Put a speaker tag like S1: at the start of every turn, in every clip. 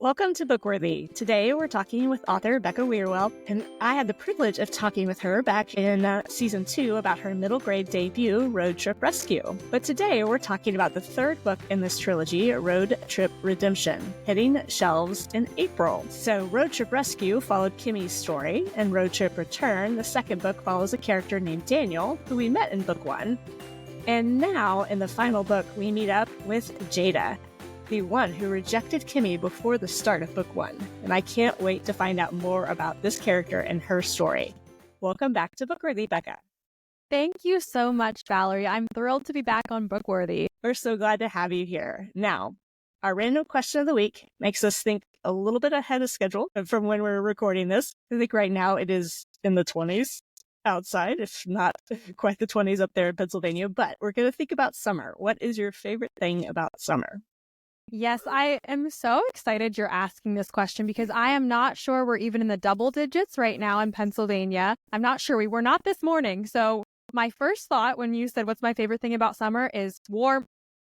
S1: Welcome to BookWorthy. Today we're talking with author Becca Wierwille, and I had the privilege of talking with her back in season 2 about her middle grade debut, Road Trip Rescue. But today we're talking about the third book in this trilogy, Road Trip Redemption, hitting shelves in April. So Road Trip Rescue followed Kimmy's story, and Road Trip Return, the second book, follows a character named Daniel, who we met in book 1. And now, in the final book, we meet up with Jada, the one who rejected Kimmy before the start of book 1. And I can't wait to find out more about this character and her story. Welcome back to BookWorthy, Becca.
S2: Thank you so much, Valerie. I'm thrilled to be back on BookWorthy.
S1: We're so glad to have you here. Now, our random question of the week makes us think a little bit ahead of schedule from when we're recording this. I think right now it is in the 20s outside, if not quite the 20s up there in Pennsylvania. But we're going to think about summer. What is your favorite thing about summer?
S2: Yes, I am so excited you're asking this question because I am not sure we're even in the double digits right now in Pennsylvania. I'm not sure. We were not this morning. So my first thought when you said what's my favorite thing about summer is warmth,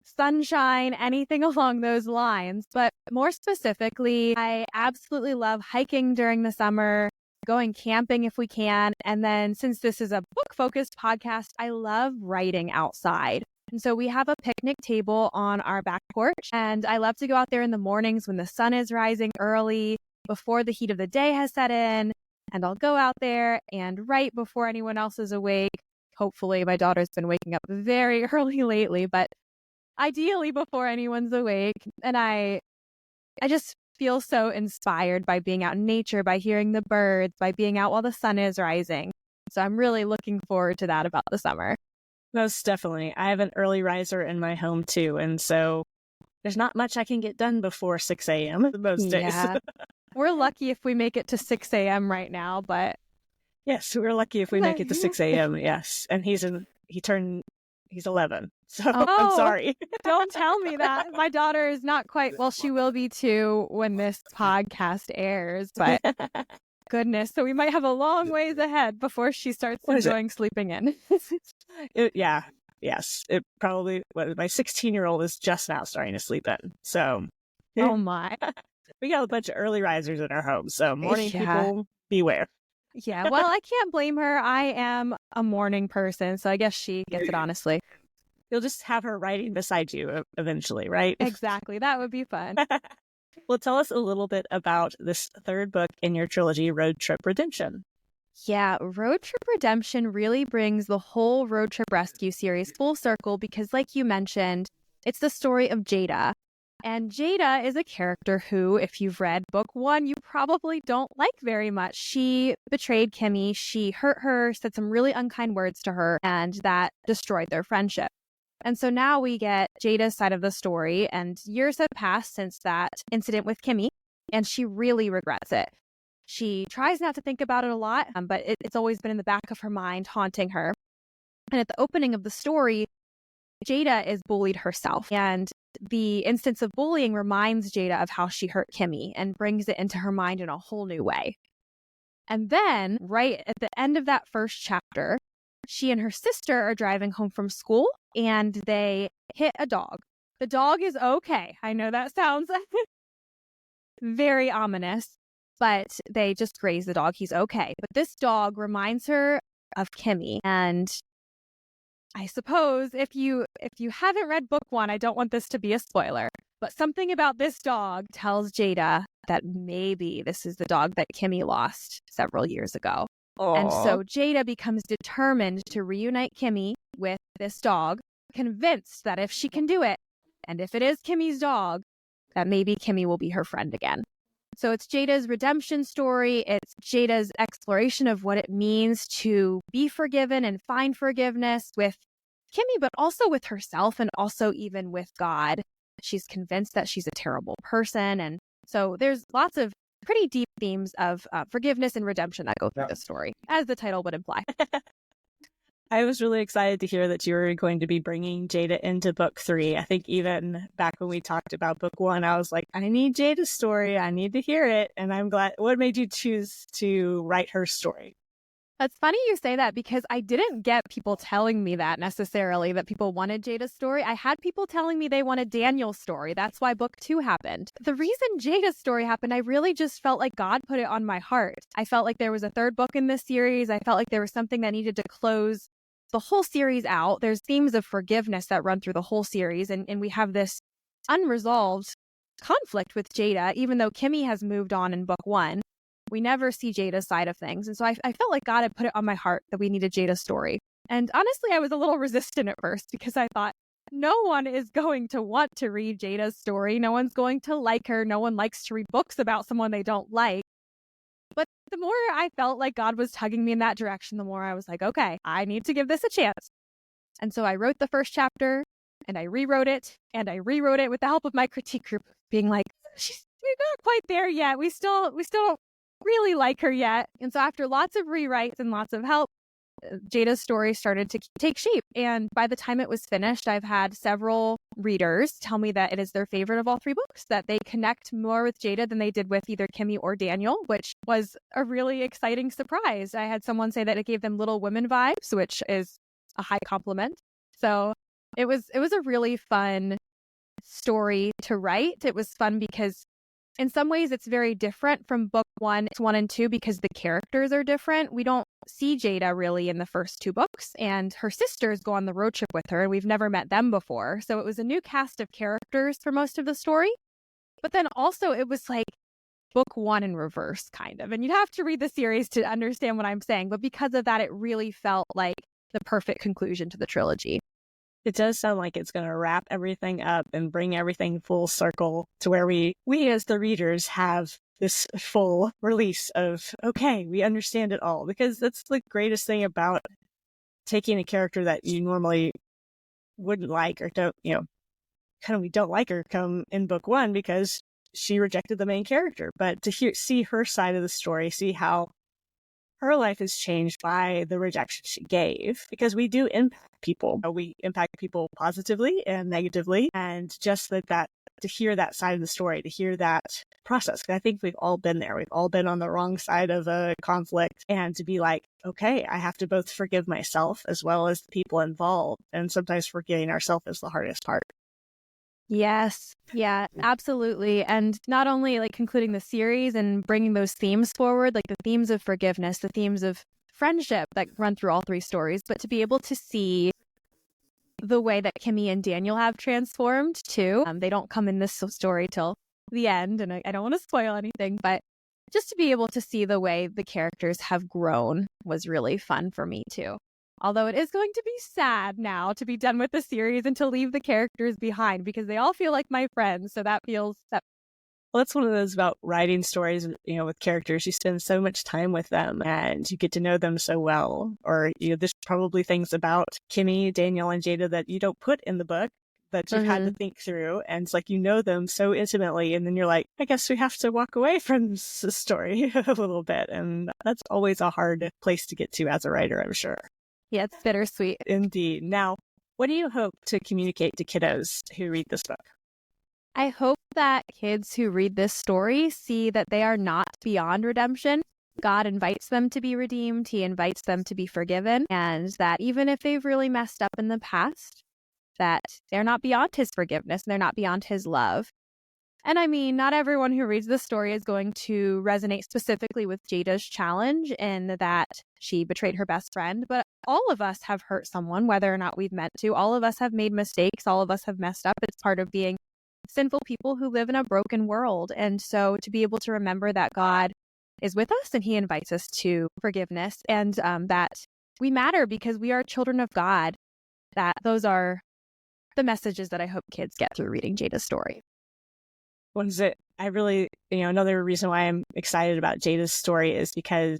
S2: sunshine, anything along those lines. But more specifically, I absolutely love hiking during the summer, going camping if we can. And then since this is a book-focused podcast, I love writing outside. And so we have a picnic table on our back porch, and I love to go out there in the mornings when the sun is rising early, before the heat of the day has set in, and I'll go out there and write before anyone else is awake. Hopefully, my daughter's been waking up very early lately, but ideally before anyone's awake. And I just feel so inspired by being out in nature, by hearing the birds, by being out while the sun is rising. So I'm really looking forward to that about the summer.
S1: Most definitely. I have an early riser in my home too, and so there's not much I can get done before 6 a.m. most days.
S2: Yeah. We're lucky if we make it to 6 a.m. right now, but...
S1: Yes, we're lucky if we make it to 6 a.m., yes. And he's 11, so I'm sorry.
S2: Don't tell me that. My daughter is not quite, well, she will be 2 when this podcast airs, but... Goodness, so we might have a long ways ahead before she starts enjoying sleeping in.
S1: Yes. It probably, my 16-year-old is just now starting to sleep in. So,
S2: oh my.
S1: We got a bunch of early risers in our home. So, morning people, beware.
S2: Yeah, well, I can't blame her. I am a morning person, so I guess she gets it honestly.
S1: You'll just have her writing beside you eventually, right?
S2: Exactly. That would be fun.
S1: Well, tell us a little bit about this third book in your trilogy, Road Trip Redemption.
S2: Yeah, Road Trip Redemption really brings the whole Road Trip Rescue series full circle because, like you mentioned, it's the story of Jada. And Jada is a character who, if you've read book 1, you probably don't like very much. She betrayed Kimmy, she hurt her, said some really unkind words to her, and that destroyed their friendship. And so now we get Jada's side of the story, and years have passed since that incident with Kimmy, and she really regrets it. She tries not to think about it a lot, but it's always been in the back of her mind, haunting her. And at the opening of the story, Jada is bullied herself, and the instance of bullying reminds Jada of how she hurt Kimmy and brings it into her mind in a whole new way. And then, right at the end of that first chapter, she and her sister are driving home from school, and they hit a dog. The dog is okay. I know that sounds very ominous, but they just graze the dog. He's okay. But this dog reminds her of Kimmy. And I suppose if you haven't read book 1, I don't want this to be a spoiler, but something about this dog tells Jada that maybe this is the dog that Kimmy lost several years ago.
S1: Aww.
S2: And so Jada becomes determined to reunite Kimmy with this dog, convinced that if she can do it, and if it is Kimmy's dog, that maybe Kimmy will be her friend again. So it's Jada's redemption story. It's Jada's exploration of what it means to be forgiven and find forgiveness with Kimmy, but also with herself and also even with God. She's convinced that she's a terrible person. And so there's lots of pretty deep themes of forgiveness and redemption that go through this story, as the title would imply.
S1: I was really excited to hear that you were going to be bringing Jada into book 3. I think even back when we talked about book 1, I was like, I need Jada's story. I need to hear it. And I'm glad. What made you choose to write her story?
S2: That's funny you say that because I didn't get people telling me that necessarily, that people wanted Jada's story. I had people telling me they wanted Daniel's story. That's why book 2 happened. The reason Jada's story happened, I really just felt like God put it on my heart. I felt like there was a third book in this series. I felt like there was something that needed to close the whole series out. There's themes of forgiveness that run through the whole series, and we have this unresolved conflict with Jada, even though Kimmy has moved on in book 1. We never see Jada's side of things. And so I felt like God had put it on my heart that we needed Jada's story. And honestly, I was a little resistant at first because I thought, no one is going to want to read Jada's story. No one's going to like her. No one likes to read books about someone they don't like. But the more I felt like God was tugging me in that direction, the more I was like, okay, I need to give this a chance. And so I wrote the first chapter and I rewrote it with the help of my critique group, being like, we're not quite there yet. We still don't really like her yet. And so after lots of rewrites and lots of help, Jada's story started to take shape. And by the time it was finished, I've had several readers tell me that it is their favorite of all 3 books, that they connect more with Jada than they did with either Kimmy or Daniel, which was a really exciting surprise. I had someone say that it gave them Little Women vibes, which is a high compliment. So it was a really fun story to write. It was fun because in some ways, it's very different from book 1 and 2 because the characters are different. We don't see Jada really in the first 2 books, and her sisters go on the road trip with her, and we've never met them before. So it was a new cast of characters for most of the story. But then also it was like book 1 in reverse, kind of. And you'd have to read the series to understand what I'm saying. But because of that, it really felt like the perfect conclusion to the trilogy.
S1: It does sound like it's going to wrap everything up and bring everything full circle to where we as the readers have this full release of, okay, we understand it all. Because that's the greatest thing about taking a character that you normally wouldn't like or don't, we don't like her come in book 1 because she rejected the main character. But to see her side of the story, see how her life is changed by the rejection she gave, because we do impact people. We impact people positively and negatively. And just that to hear that side of the story, to hear that process, I think we've all been there. We've all been on the wrong side of a conflict, and to be like, okay, I have to both forgive myself as well as the people involved. And sometimes forgiving ourselves is the hardest part.
S2: Yes. Yeah, absolutely. And not only like concluding the series and bringing those themes forward, like the themes of forgiveness, the themes of friendship that run through all 3 stories, but to be able to see the way that Kimmy and Daniel have transformed too. They don't come in this story till the end, and I don't want to spoil anything, but just to be able to see the way the characters have grown was really fun for me too. Although it is going to be sad now to be done with the series and to leave the characters behind because they all feel like my friends. So that feels that.
S1: Well, that's one of those about writing stories, with characters. You spend so much time with them and you get to know them so well. Or, there's probably things about Kimmy, Daniel, and Jada that you don't put in the book that you've had to think through. And it's like, them so intimately. And then you're like, I guess we have to walk away from this story a little bit. And that's always a hard place to get to as a writer, I'm sure.
S2: Yeah, it's bittersweet.
S1: Indeed. Now, what do you hope to communicate to kiddos who read this book?
S2: I hope that kids who read this story see that they are not beyond redemption. God invites them to be redeemed. He invites them to be forgiven. And that even if they've really messed up in the past, that they're not beyond his forgiveness. They're not beyond his love. And I mean, not everyone who reads this story is going to resonate specifically with Jada's challenge in that she betrayed her best friend, but all of us have hurt someone, whether or not we've meant to. All of us have made mistakes. All of us have messed up. It's part of being sinful people who live in a broken world. And so to be able to remember that God is with us and he invites us to forgiveness and that we matter because we are children of God, that those are the messages that I hope kids get through reading Jada's story.
S1: What is it? I really, another reason why I'm excited about Jada's story is because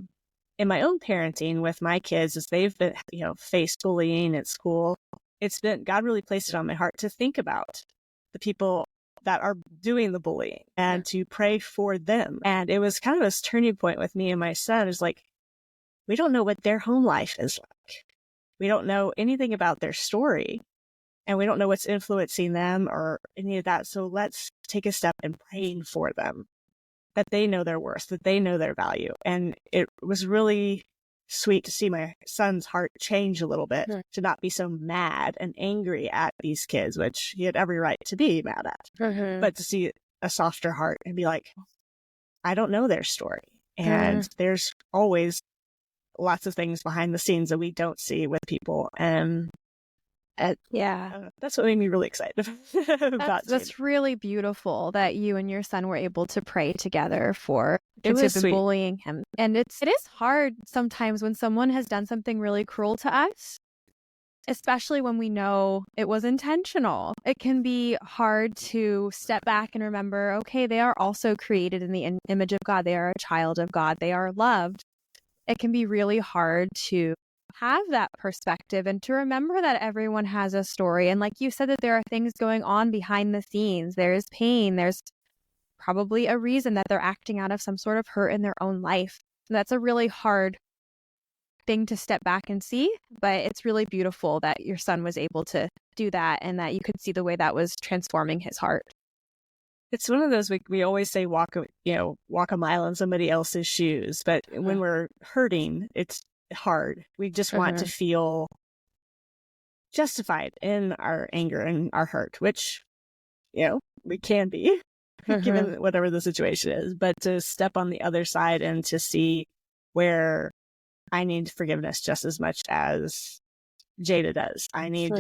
S1: in my own parenting with my kids, as they've been, faced bullying at school, God really placed it on my heart to think about the people that are doing the bullying and to pray for them. And it was kind of a turning point with me and my son is like, we don't know what their home life is like. We don't know anything about their story. And we don't know what's influencing them or any of that. So let's take a step in praying for them, that they know their worth, that they know their value. And it was really sweet to see my son's heart change a little bit,
S2: Mhm.
S1: to not be so mad and angry at these kids, which he had every right to be mad at, but to see a softer heart and be like, I don't know their story. And there's always lots of things behind the scenes that we don't see with people. And that's what made me really excited about
S2: That's really beautiful that you and your son were able to pray together for kids who've been
S1: sweet.
S2: bullying him. And it is hard sometimes when someone has done something really cruel to us, especially when we know it was intentional. It can be hard to step back and remember, okay, they are also created in the image of God. They are a child of God. They are loved. It can be really hard to have that perspective and to remember that everyone has a story. And like you said, that there are things going on behind the scenes. There's pain. There's probably a reason that they're acting out of some sort of hurt in their own life. And that's a really hard thing to step back and see, but it's really beautiful that your son was able to do that and that you could see the way that was transforming his heart.
S1: It's one of those, we always say walk a mile in somebody else's shoes, but when we're hurting, it's hard. We just want to feel justified in our anger and our hurt, which, we can be given whatever the situation is, but to step on the other side and to see where I need forgiveness just as much as Jada does. I need,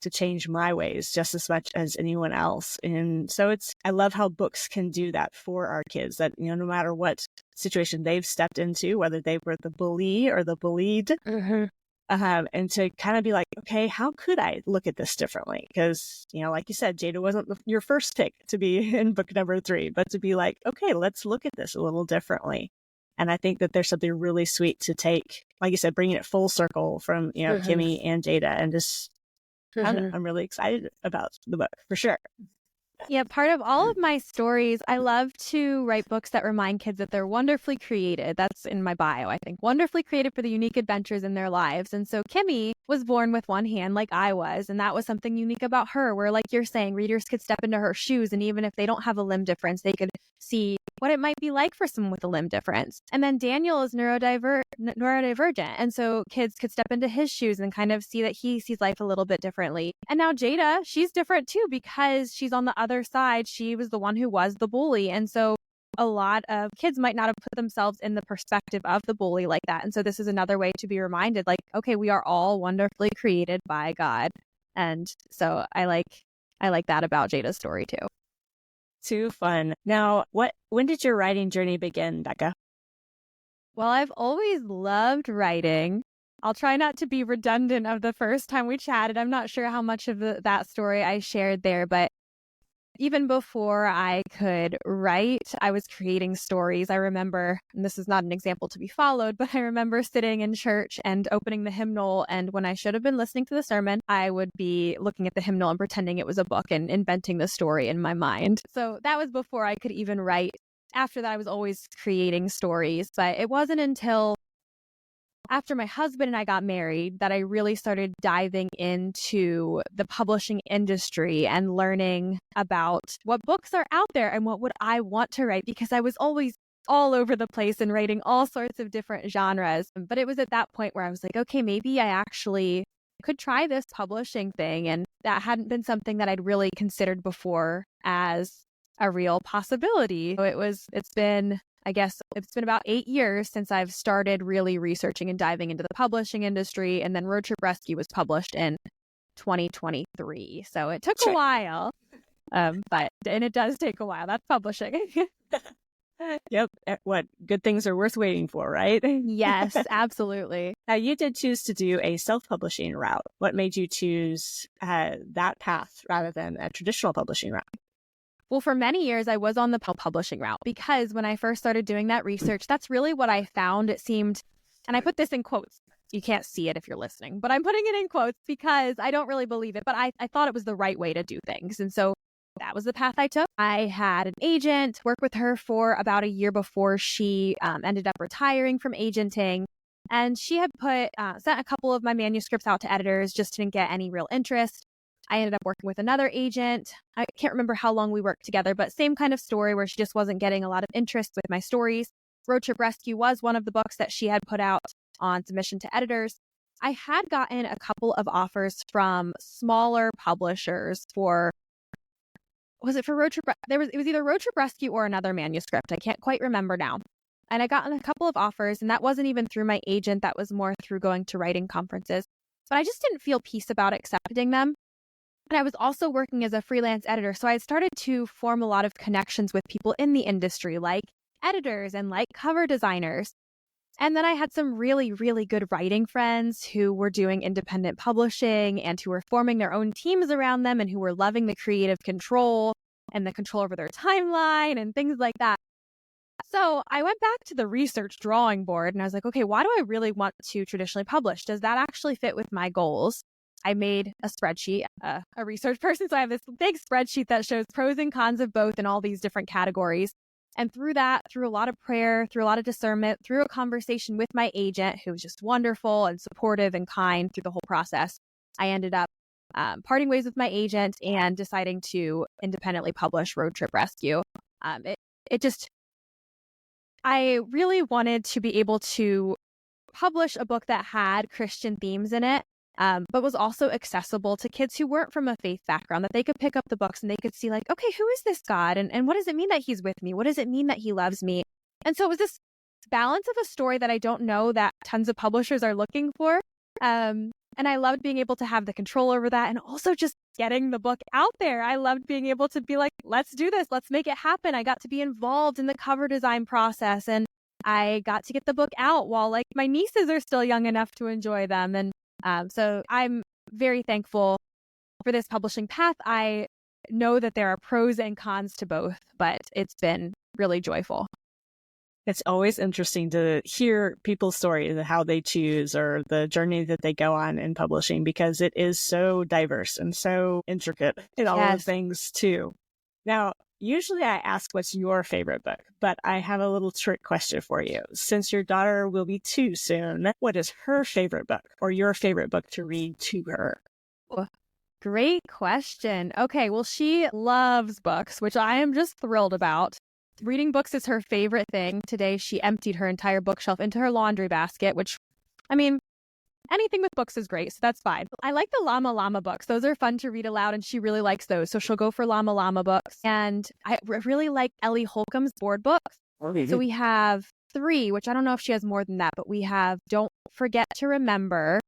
S1: to change my ways just as much as anyone else. And so I love how books can do that for our kids, that, no matter what situation they've stepped into, whether they were the bully or the bullied, and to kind of be like, okay, how could I look at this differently? Because, like you said, Jada wasn't your first pick to be in book number 3, but to be like, okay, let's look at this a little differently. And I think that there's something really sweet to take, like you said, bringing it full circle from, Kimmy and Jada, and just, I'm really excited about the book for sure.
S2: Yeah, part of all of my stories, I love to write books that remind kids that they're wonderfully created. That's in my bio, I think. Wonderfully created for the unique adventures in their lives. And so Kimmy was born with one hand like I was. And that was something unique about her, where, like you're saying, readers could step into her shoes. And even if they don't have a limb difference, they could see what it might be like for someone with a limb difference. And then Daniel is neurodivergent. And so kids could step into his shoes and kind of see that he sees life a little bit differently. And now Jada, she's different too, because she's on the other side. She was the one who was the bully. And so a lot of kids might not have put themselves in the perspective of the bully like that. And so this is another way to be reminded, like, okay, we are all wonderfully created by God. And so I like that about Jada's story too.
S1: Too fun. Now, when did your writing journey begin, Becca?
S2: Well, I've always loved writing. I'll try not to be redundant of the first time we chatted. I'm not sure how much of that story I shared there, but even before I could write, I was creating stories. I remember, and this is not an example to be followed, but I remember sitting in church and opening the hymnal. And when I should have been listening to the sermon, I would be looking at the hymnal and pretending it was a book and inventing the story in my mind. So that was before I could even write. After that, I was always creating stories, but it wasn't until after my husband and I got married that I really started diving into the publishing industry and learning about what books are out there and what would I want to write, because I was always all over the place and writing all sorts of different genres. But it was at that point where I was like, okay, maybe I actually could try this publishing thing. And that hadn't been something that I'd really considered before as a real possibility. So it's been about 8 years since I've started really researching and diving into the publishing industry. And then Road Trip Rescue was published in 2023. So it took a while, and it does take a while. That's publishing.
S1: Yep. What good things are worth waiting for, right?
S2: Yes, absolutely.
S1: Now, you did choose to do a self-publishing route. What made you choose that path rather than a traditional publishing route?
S2: Well, for many years, I was on the publishing route, because when I first started doing that research, that's really what I found. It seemed, and I put this in quotes. You can't see it if you're listening, but I'm putting it in quotes because I don't really believe it, but I thought it was the right way to do things. And so that was the path I took. I had an agent, work with her for about a year before she ended up retiring from agenting. And she had sent a couple of my manuscripts out to editors, just didn't get any real interest. I ended up working with another agent. I can't remember how long we worked together, but same kind of story where she just wasn't getting a lot of interest with my stories. Road Trip Rescue was one of the books that she had put out on submission to editors. I had gotten a couple of offers from smaller publishers for, was it for Road Trip? It was either Road Trip Rescue or another manuscript. I can't quite remember now. And I got a couple of offers, and that wasn't even through my agent. That was more through going to writing conferences. But I just didn't feel peace about accepting them. And I was also working as a freelance editor. So I had started to form a lot of connections with people in the industry, like editors and like cover designers. And then I had some really, really good writing friends who were doing independent publishing and who were forming their own teams around them and who were loving the creative control and the control over their timeline and things like that. So I went back to the research drawing board and I was like, okay, why do I really want to traditionally publish? Does that actually fit with my goals? I made a spreadsheet, a research person. So I have this big spreadsheet that shows pros and cons of both in all these different categories. And through that, through a lot of prayer, through a lot of discernment, through a conversation with my agent, who was just wonderful and supportive and kind through the whole process, I ended up parting ways with my agent and deciding to independently publish Road Trip Rescue. I really wanted to be able to publish a book that had Christian themes in it, but was also accessible to kids who weren't from a faith background, that they could pick up the books and they could see like, okay, who is this God? And what does it mean that he's with me? What does it mean that he loves me? And so it was this balance of a story that I don't know that tons of publishers are looking for. And I loved being able to have the control over that and also just getting the book out there. I loved being able to be like, let's do this. Let's make it happen. I got to be involved in the cover design process and I got to get the book out while like my nieces are still young enough to enjoy them. And so I'm very thankful for this publishing path. I know that there are pros and cons to both, but it's been really joyful.
S1: It's always interesting to hear people's stories and how they choose or the journey that they go on in publishing, because it is so diverse and so intricate in all of the things too. Now, usually I ask what's your favorite book, but I have a little trick question for you. Since your daughter will be 2 soon, what is her favorite book or your favorite book to read to her?
S2: Great question. Okay, well, she loves books, which I am just thrilled about. Reading books is her favorite thing. Today, she emptied her entire bookshelf into her laundry basket, which, I mean, anything with books is great, so that's fine. I like the Llama Llama books. Those are fun to read aloud, and she really likes those. So she'll go for Llama Llama books. And I really like Ellie Holcomb's board books. So we have 3, which I don't know if she has more than that, but we have Don't Forget to Remember,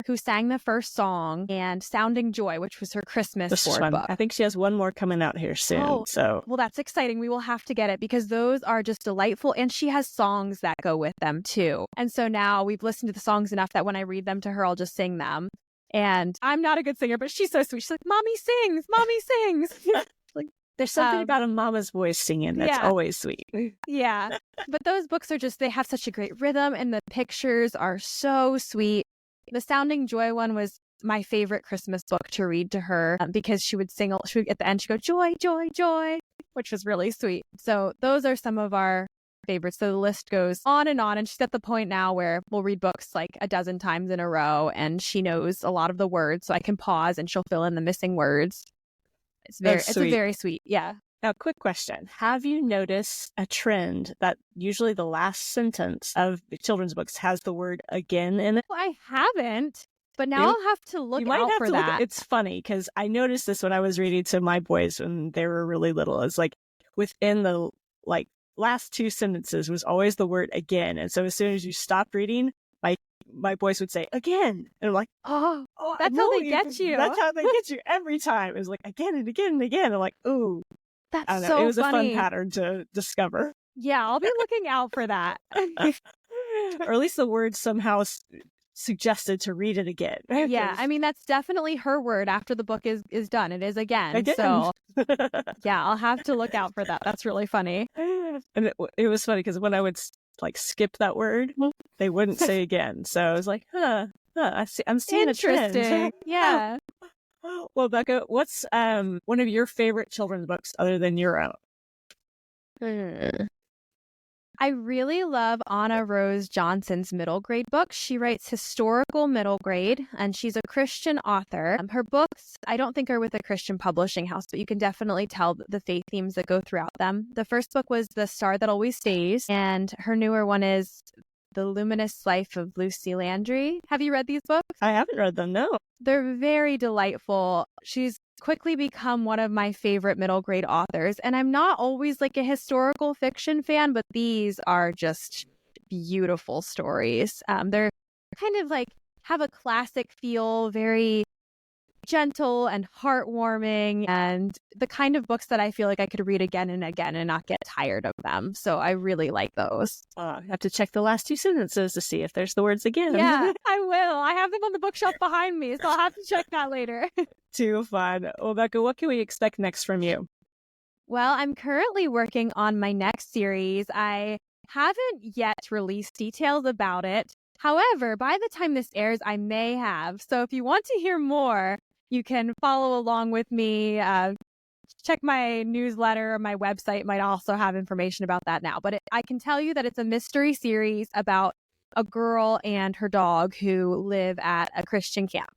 S2: who sang the first song, and Sounding Joy, which was her Christmas board book.
S1: I think she has one more coming out here soon.
S2: Well, that's exciting. We will have to get it because those are just delightful. And she has songs that go with them too. And so now we've listened to the songs enough that when I read them to her, I'll just sing them. And I'm not a good singer, but she's so sweet. She's like, Mommy sings, Mommy sings.
S1: Like, there's something about a mama's voice singing that's always sweet.
S2: Yeah. But those books are just, they have such a great rhythm and the pictures are so sweet. The Sounding Joy one was my favorite Christmas book to read to her because she would sing, at the end, she'd go, joy, joy, joy, which was really sweet. So those are some of our favorites. So the list goes on. And she's at the point now where we'll read books like a dozen times in a row and she knows a lot of the words. So I can pause and she'll fill in the missing words. It's a very sweet. Yeah.
S1: Now, quick question. Have you noticed a trend that usually the last sentence of children's books has the word again in it?
S2: Well, I haven't, but now I'll have to look out for that.
S1: It's funny because I noticed this when I was reading to my boys when they were really little. It's like within the last 2 sentences was always the word again. And so as soon as you stopped reading, my boys would say again. And I'm like, oh,
S2: that's how they get you.
S1: That's how they get you every time. It was like again and again and again. I'm like, ooh.
S2: That's so funny.
S1: It was a fun pattern to discover.
S2: Yeah, I'll be looking out for that.
S1: Or at least the word somehow suggested to read it again.
S2: Yeah, I mean, that's definitely her word after the book is done. It is again. So, yeah, I'll have to look out for that. That's really funny.
S1: And it was funny because when I would skip that word, they wouldn't say again. So I was like, I'm seeing a trend.
S2: Interesting. Yeah.
S1: Well, Becca, what's one of your favorite children's books other than your own?
S2: I really love Anna Rose Johnson's middle grade books. She writes historical middle grade, and she's a Christian author. Her books, I don't think are with a Christian publishing house, but you can definitely tell the faith themes that go throughout them. The first book was The Star That Always Stays, and her newer one is The Luminous Life of Lucy Landry. Have you read these books?
S1: I haven't read them, no.
S2: They're very delightful. She's quickly become one of my favorite middle grade authors. And I'm not always like a historical fiction fan, but these are just beautiful stories. They're kind of like have a classic feel, very gentle and heartwarming, and the kind of books that I feel like I could read again and again and not get tired of them. So I really like those.
S1: I have to check the last two sentences to see if there's the words again.
S2: Yeah, I will. I have them on the bookshelf behind me, so I'll have to check that later.
S1: Too fun. Well, Becca, what can we expect next from you?
S2: Well, I'm currently working on my next series. I haven't yet released details about it. However, by the time this airs, I may have. So if you want to hear more, you can follow along with me. Check my newsletter. My website might also have information about that now. But I can tell you that it's a mystery series about a girl and her dog who live at a Christian camp.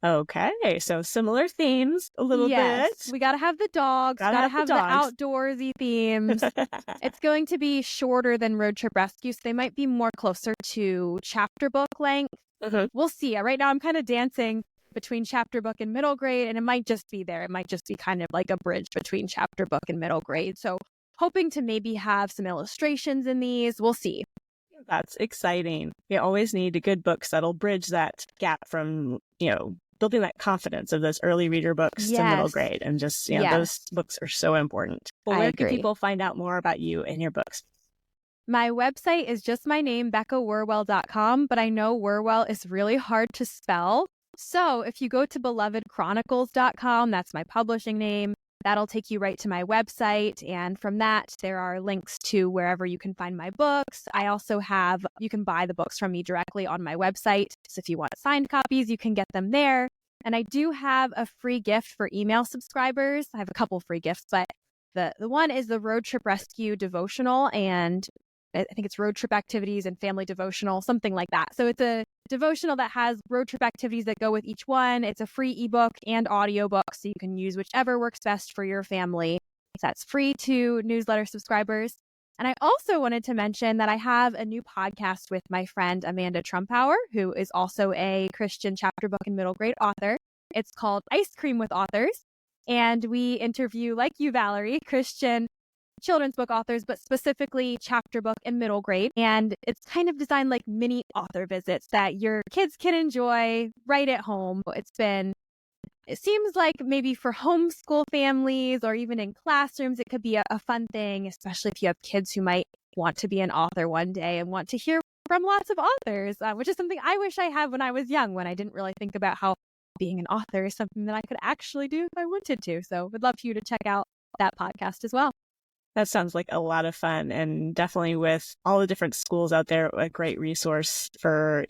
S1: Okay, so similar themes a little bit.
S2: We got to have the dogs, got to have the outdoorsy themes. It's going to be shorter than Road Trip Rescue, so they might be more closer to chapter book length. We'll see. Right now I'm kind of dancing between chapter book and middle grade, and it might just be there. It might just be kind of like a bridge between chapter book and middle grade. So hoping to maybe have some illustrations in these. We'll see.
S1: That's exciting. You always need good books that'll bridge that gap from, building that confidence of those early reader books to middle grade. And just, those books are so important. Well, where can people find out more about you and your books?
S2: My website is just my name, BeccaWierwille.com, but I know Wierwille is really hard to spell. So if you go to BelovedChronicles.com, that's my publishing name, that'll take you right to my website. And from that, there are links to wherever you can find my books. I also you can buy the books from me directly on my website. So if you want signed copies, you can get them there. And I do have a free gift for email subscribers. I have a couple free gifts, but the one is the Road Trip Rescue devotional, and I think it's road trip activities and family devotional, something like that. So it's a devotional that has road trip activities that go with each one. It's a free ebook and audiobook, so you can use whichever works best for your family. So that's free to newsletter subscribers. And I also wanted to mention that I have a new podcast with my friend Amanda Trumpauer, who is also a Christian chapter book and middle grade author. It's called Ice Cream with Authors. And we interview, like you, Valerie, Christian children's book authors, but specifically chapter book and middle grade. And it's kind of designed like mini author visits that your kids can enjoy right at home. It seems like maybe for homeschool families or even in classrooms, it could be a fun thing, especially if you have kids who might want to be an author one day and want to hear from lots of authors, which is something I wish I had when I was young, when I didn't really think about how being an author is something that I could actually do if I wanted to. So would love for you to check out that podcast as well.
S1: That sounds like a lot of fun, and definitely with all the different schools out there, a great resource for,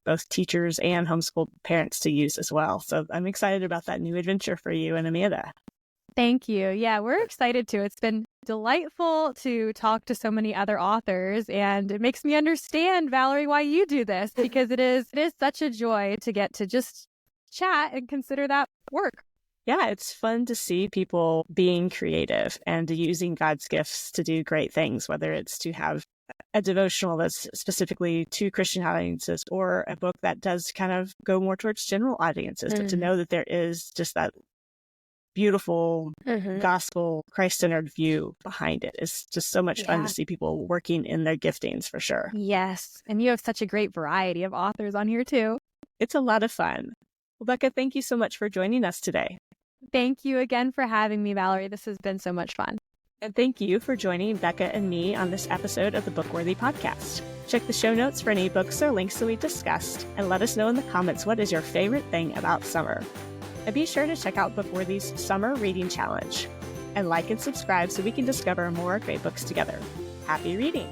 S1: both teachers and homeschool parents to use as well. So I'm excited about that new adventure for you and Amanda.
S2: Thank you. Yeah, we're excited too. It's been delightful to talk to so many other authors, and it makes me understand, Valerie, why you do this, because it is such a joy to get to just chat and consider that work.
S1: Yeah, it's fun to see people being creative and using God's gifts to do great things, whether it's to have a devotional that's specifically to Christian audiences or a book that does kind of go more towards general audiences, but to know that there is just that beautiful gospel, Christ-centered view behind it is just so much fun to see people working in their giftings for sure.
S2: Yes, and you have such a great variety of authors on here too.
S1: It's a lot of fun. Well, Becca, thank you so much for joining us today.
S2: Thank you again for having me, Valerie. This has been so much fun.
S1: And thank you for joining Becca and me on this episode of the BookWorthy podcast. Check the show notes for any books or links that we discussed, and let us know in the comments what is your favorite thing about summer. And be sure to check out BookWorthy's Summer Reading Challenge. And like and subscribe so we can discover more great books together. Happy reading!